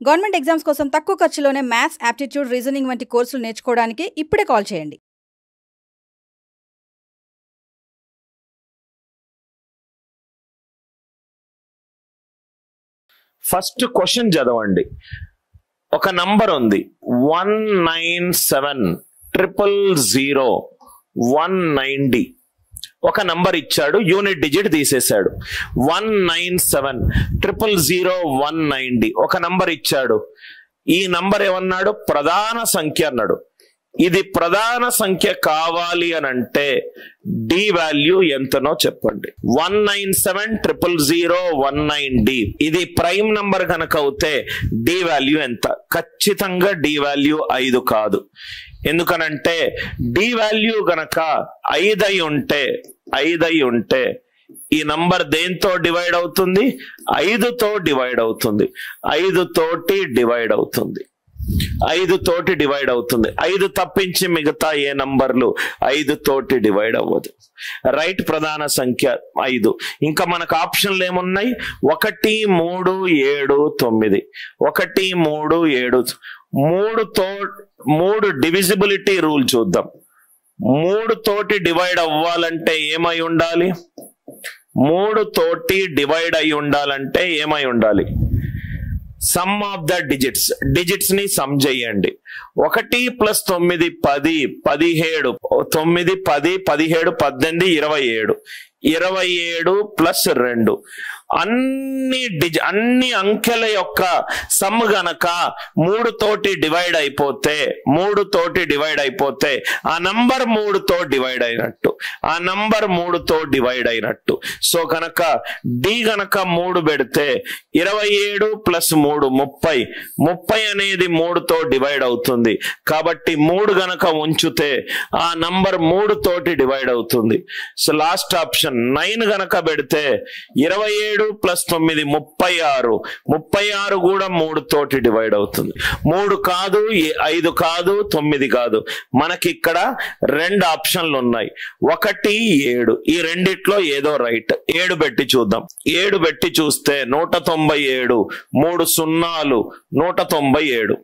Government exams కోసం తక్కువ ఖర్చులోనే maths, aptitude, reasoning వంటి కోర్సులు నేర్చుకోవడానికి ఇప్పుడే కాల్ చేయండి. ఫస్ట్ క్వశ్చన్ చదవండి. ఒక నంబర్ ఉంది 197000190. ఒక నంబర్ ఇచ్చాడు, యూనిట్ డిజిట్ తీసేశాడు. 197000190 ఒక నంబర్ ఇచ్చాడు. ఈ నంబర్ ఏమన్నాడు? ప్రధాన సంఖ్య అన్నాడు. ఇది ప్రధాన సంఖ్య కావాలి అని అంటే డి వాల్యూ ఎంతనో చెప్పండి. 197000190 ఇది ప్రైమ్ నంబర్ కనుక అవుతే డి వాల్యూ ఎంత? ఖచ్చితంగా డి వాల్యూ 5 కాదు. ఎందుకనంటే డి వాల్యూ గనక 5 అయి ఉంటే ఈ నంబర్ దేంతో డివైడ్ అవుతుంది? 5తో డివైడ్ అవుతుంది. 5 తోటి డివైడ్ అవుతుంది. 5 తోటి డివైడ్ అవుతుంది. 5 తప్పించి మిగతా ఏ నంబర్లు 5 తోటి డివైడ్ అవ్వదు. రైట్, ప్రధాన సంఖ్య 5. ఇంకా మనకు ఆప్షన్లు ఏమున్నాయి? 1 3 7 9. 1 3 7 3 డివిజిబిలిటీ రూల్ చూద్దాం. 3 తోటి డివైడ్ అవ్వాలంటే ఏమై ఉండాలి? 3 తోటి డివైడ్ అయి ఉండాలంటే ఏమై ఉండాలి? సమ్ ఆఫ్ ద డిజిట్స్ ని సమ్ చేయండి. 1 + 9 10 17 9 10 17 18 27 27 + 2 అన్ని అంకెల యొక్క సమ్ గనక 3 తోటి డివైడ్ అయిపోతే ఆ నంబర్ 3తో డివైడ్ అయినట్టు. సో కనుక డి గనక 3 పెడితే 27 + 3 30 అనేది 3తో డివైడ్ అవుతుంది. కాబట్టి 3 గనక ఉంచితే ఆ నంబర్ 3 తోటి డివైడ్ అవుతుంది. సో లాస్ట్ ఆప్షన్ 9 గనక పెడితే 27 + 9 36 కూడా 3 తోటి డివైడ్ అవుతుంది. 3 కాదు, 5 కాదు, 9 కాదు. మనకి ఇక్కడ 2 ఆప్షన్లు ఉన్నాయి. 1 7. ఈ రెండిట్లో ఏదో రైట్. 7 పెట్టి చూద్దాం. 7 పెట్టి చూస్తే 197 3 సున్నాలు 197.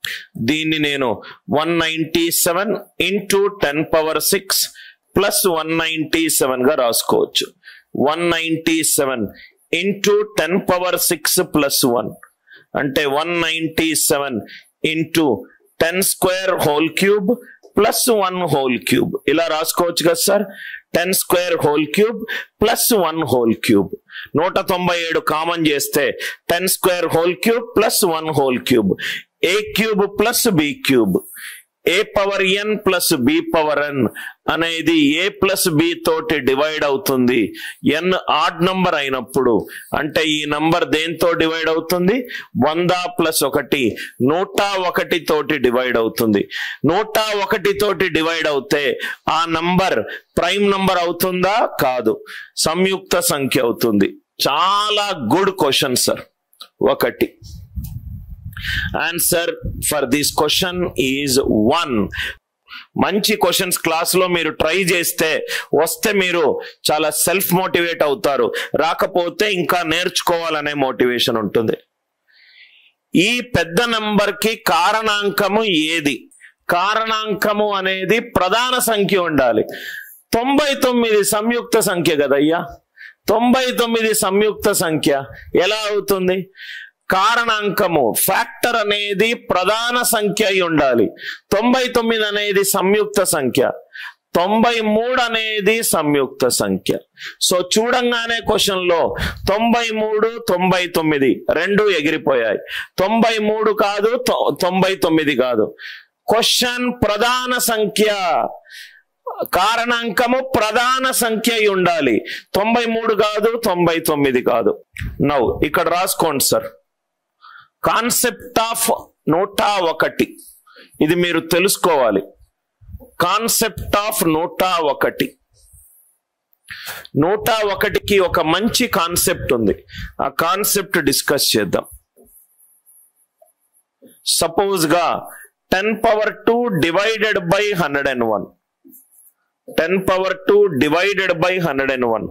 దీన్ని నేను 197 × 10⁻6 + 197 గా రాసుకోవచ్చు. 197 × 10⁻6 + 1 అంటే 197 × 10² + 1³ ఇలా రాసుకోవచ్చు కదా సార్. 10² + 1³ 197 కామన్ చేస్తే 10² + 1³ a³ + b³ a⁻n + b⁻n అనేది a + b తోటి డివైడ్ అవుతుంది. n ఆడ్ నంబర్ అయినప్పుడు. అంటే ఈ నంబర్ దేంతో డివైడ్ అవుతుంది? 100 + 1 101 తోటి డివైడ్ అవుతుంది. 101 తోటి డివైడ్ అవుతే ఆ నంబర్ ప్రైమ్ నంబర్ అవుతుందా? కాదు, సంయుక్త సంఖ్య అవుతుంది. చాలా good question sir. 1. Answer for this question is 1. మంచి క్వశ్చన్స్ క్లాస్ లో మీరు ట్రై చేస్తే వస్తే మీరు చాలా సెల్ఫ్ మోటివేట్ అవుతారు. రాకపోతే ఇంకా నేర్చుకోవాలనే మోటివేషన్ ఉంటుంది. ఈ పెద్ద నంబర్ కి కారణాంకము ఏది? కారణాంకము అనేది ప్రధాన సంఖ్య ఉండాలి. 99 సంయుక్త సంఖ్య కదయ్యా. 99 సంయుక్త సంఖ్య ఎలా అవుతుంది? కారణాంకము ఫ్యాక్టర్ అనేది ప్రధాన సంఖ్య అయి ఉండాలి. 99 అనేది సంయుక్త సంఖ్య, 93 అనేది సంయుక్త సంఖ్య. సో చూడంగానే క్వశ్చన్ లో 93 99 రెండు ఎగిరిపోయాయి. 93 కాదు, 99 కాదు. క్వశ్చన్ ప్రధాన సంఖ్య, కారణాంకము ప్రధాన సంఖ్య అయి ఉండాలి. 93 కాదు, 99 కాదు. నౌ ఇక్కడ రాసుకోండి సార్. కాన్సెప్ట్ ఆఫ్ 101 ఇది మీరు తెలుసుకోవాలి. Concept of 101. 101కి ఒక మంచి కాన్సెప్ట్ ఉంది. ఆ కాన్సెప్ట్ డిస్కస్ చేద్దాం. సపోజ్ గా 10⁻2 / 101 10 పవర్ 2 డివైడెడ్ బై 101.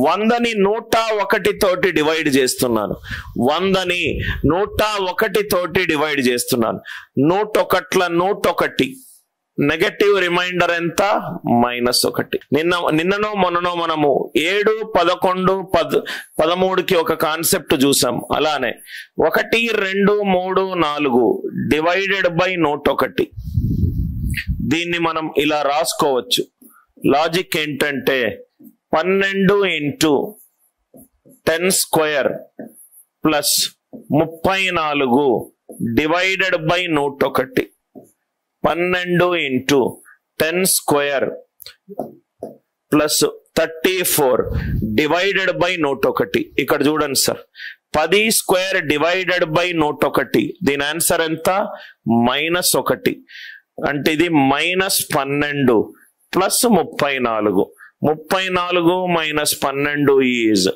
100ని 101 తోటి డివైడ్ చేస్తున్నాను. 100ని 101 తోటి డివైడ్ చేస్తున్నాను. 101ల 101 నెగటివ్ రిమైండర్ ఎంత? -1. నిన్ననో మొన్ననో మనము 7, 11, 13కి ఒక కాన్సెప్ట్ చూసాం. అలానే 1, 2, 3, 4 డివైడెడ్ బై 101. దీన్ని మనం ఇలా రాసుకోవచ్చు. లాజిక్ ఏంటంటే 12 into 10 square plus 34 divided by 101. 12 into 10 square plus 34 divided by 101. ఇక్కడ చూడండి సార్, 10 స్క్వేర్ డివైడెడ్ బై 101. దీని ఆన్సర్ ఎంత? -1. అంటే ఇది -12 ప్లస్ 34. 34 మైనస్ 12 ఈజ్,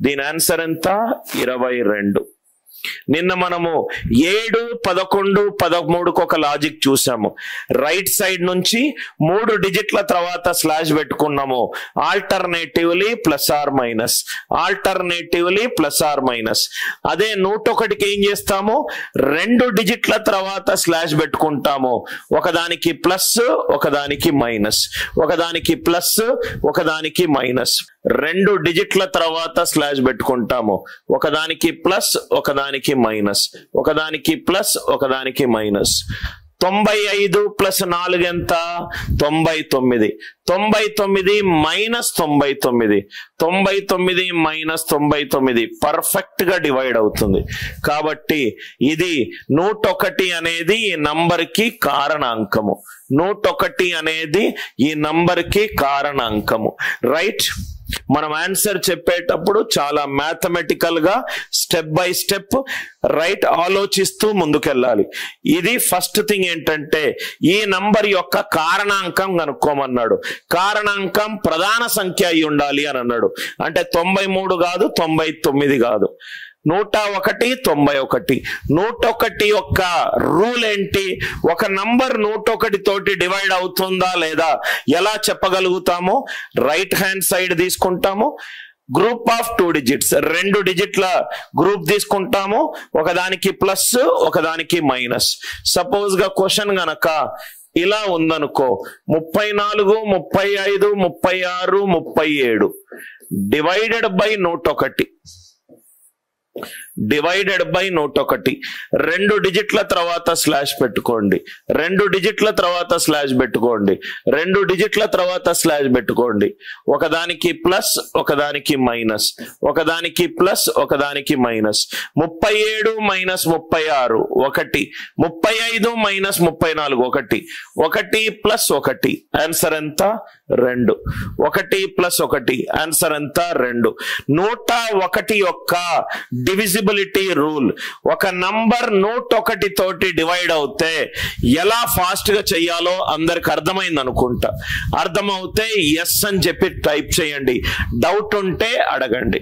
దీని ఆన్సర్ ఎంత? 22. నిన్న మనము 7, 11, 13కు ఒక లాజిక్ చూసాము. రైట్ సైడ్ నుంచి 3 డిజిట్ల తర్వాత స్లాష్ పెట్టుకున్నాము. Alternatively plus or minus, alternatively plus or minus. అదే 101కి ఏం చేస్తాము? 2 డిజిట్ల తర్వాత స్లాష్ పెట్టుకుంటాము. ఒకదానికి ప్లస్, ఒకదానికి మైనస్, ఒకదానికి ప్లస్, ఒకదానికి మైనస్. 2 డిజిట్ల తర్వాత స్లాష్ పెట్టుకుంటాము. ఒకదానికి ప్లస్, ఒకదానికి మైనస్, ఒకదానికి ప్లస్, ఒకదానికి మైనస్. 95 ప్లస్ 4 ఎంత? 99. 99 మైనస్ 99, 99 మైనస్ 99 పర్ఫెక్ట్ గా డివైడ్ అవుతుంది. కాబట్టి ఇది 101 అనేది ఈ నంబర్ కి కారణాంకము. 101 అనేది ఈ నంబర్ కి కారణాంకము. రైట్? మనం ఆన్సర్ చెప్పేటప్పుడు చాలా మ్యాథమెటికల్ గా స్టెప్ బై స్టెప్ రైట్ ఆలోచిస్తూ ముందుకెళ్ళాలి. ఇది ఫస్ట్ థింగ్ ఏంటంటే ఈ నంబర్ యొక్క కారణాంకం కనుక్కోమన్నాడు. కారణాంకం ప్రధాన సంఖ్య అయి ఉండాలి అని అన్నాడు. అంటే 93 కాదు, 99 కాదు, 101, 91. 101 యొక్క రూల్ ఏంటి? ఒక నంబర్ 101 తోటి డివైడ్ అవుతుందా లేదా ఎలా చెప్పగలుగుతామో? రైట్ హ్యాండ్ సైడ్ తీసుకుంటాము, గ్రూప్ ఆఫ్ 2 డిజిట్స్, 2 డిజిట్ల గ్రూప్ తీసుకుంటాము. ఒకదానికి ప్లస్, ఒకదానికి మైనస్. సపోజ్ గా క్వశ్చన్ గనక ఇలా ఉందనుకో, 34, 35, 36, 37 డివైడెడ్ బై 101, డివైడెడ్ బై 101. 2 డిజిట్ల తర్వాత స్లాష్ పెట్టుకోండి, 2 డిజిట్ల తర్వాత స్లాష్ పెట్టుకోండి, 2 డిజిట్ల తర్వాత స్లాష్ పెట్టుకోండి. ఒకదానికి ప్లస్, ఒకదానికి మైనస్, ఒకదానికి ప్లస్, ఒకదానికి minus. 37 minus 36 1, 35 minus 34 1, 1 plus 1 answer ఎంత? 2. 1 ప్లస్ 1 ఆన్సర్ ఎంత? 2. 101 యొక్క డివిజిబిలిటీ రూల్. ఒక నంబర్ 101 తోటి డివైడ్ అవుతే ఎలా ఫాస్ట్ గా చెయ్యాలో అందరికి అర్థమైంది అనుకుంటా. అర్థమవుతే ఎస్ అని చెప్పి టైప్ చేయండి. డౌట్ ఉంటే అడగండి.